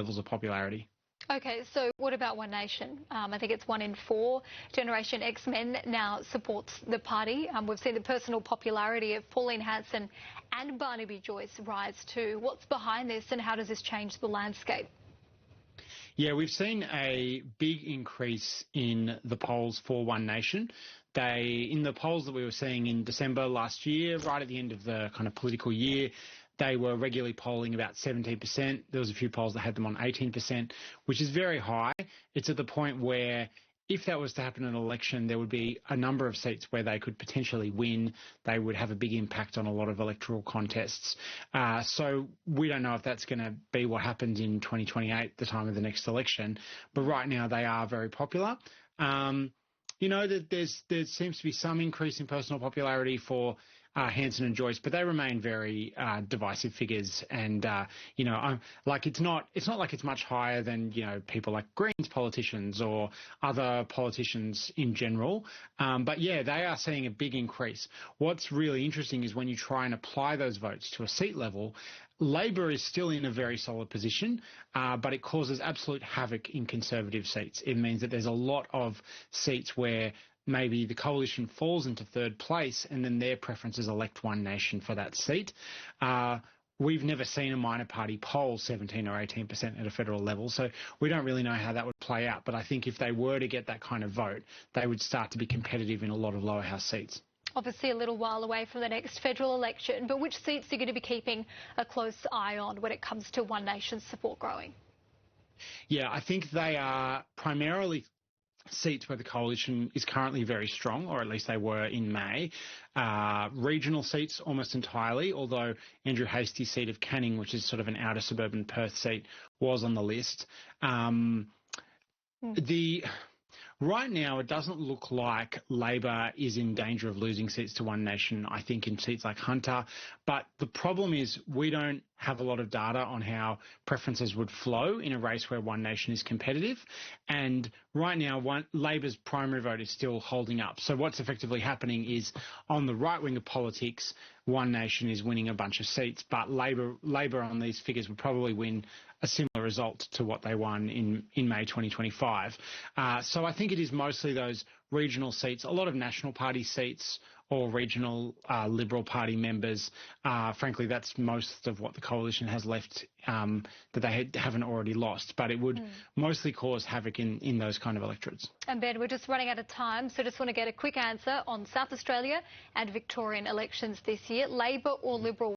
levels of popularity. Okay, so what about One Nation? I think it's 1 in 4 Generation X men now supports the party. We've seen the personal popularity of Pauline Hanson and Barnaby Joyce rise too. What's behind this and how does this change the landscape? Yeah, we've seen a big increase in the polls for One Nation. In the polls that we were seeing in December last year, right at the end of the kind of political year, they were regularly polling about 17%. There was a few polls that had them on 18%, which is very high. It's at the point where if that was to happen in an election, there would be a number of seats where they could potentially win. They would have a big impact on a lot of electoral contests. So we don't know if that's going to be what happens in 2028, the time of the next election. But right now they are very popular. There seems to be some increase in personal popularity for Hanson and Joyce, but they remain very divisive figures, and it's not like it's much higher than people like Greens politicians or other politicians in general. But yeah, they are seeing a big increase. What's really interesting is when you try and apply those votes to a seat level, Labor is still in a very solid position, but it causes absolute havoc in Conservative seats. It means that there's a lot of seats where maybe the coalition falls into third place and then their preferences elect One Nation for that seat. We've never seen a minor party poll 17 or 18% at a federal level, so we don't really know how that would play out. But I think if they were to get that kind of vote, they would start to be competitive in a lot of lower house seats. Obviously a little while away from the next federal election, but which seats are you going to be keeping a close eye on when it comes to One Nation's support growing? Yeah, I think they are primarily seats where the coalition is currently very strong, or at least they were in May. Regional seats almost entirely, although Andrew Hastie's seat of Canning, which is sort of an outer suburban Perth seat, was on the list. Right now, it doesn't look like Labor is in danger of losing seats to One Nation, I think, in seats like Hunter. But the problem is we don't have a lot of data on how preferences would flow in a race where One Nation is competitive. And right now, Labor's primary vote is still holding up. So what's effectively happening is on the right wing of politics, One Nation is winning a bunch of seats, but Labor on these figures would probably win a similar result to what they won in May 2025. So I think it is mostly those regional seats, a lot of National Party seats or regional Liberal Party members. Frankly, that's most of what the coalition has left that they haven't already lost, but it would mostly cause havoc in those kind of electorates. And Ben, we're just running out of time, so just want to get a quick answer on South Australia and Victorian elections this year. Labor or Liberal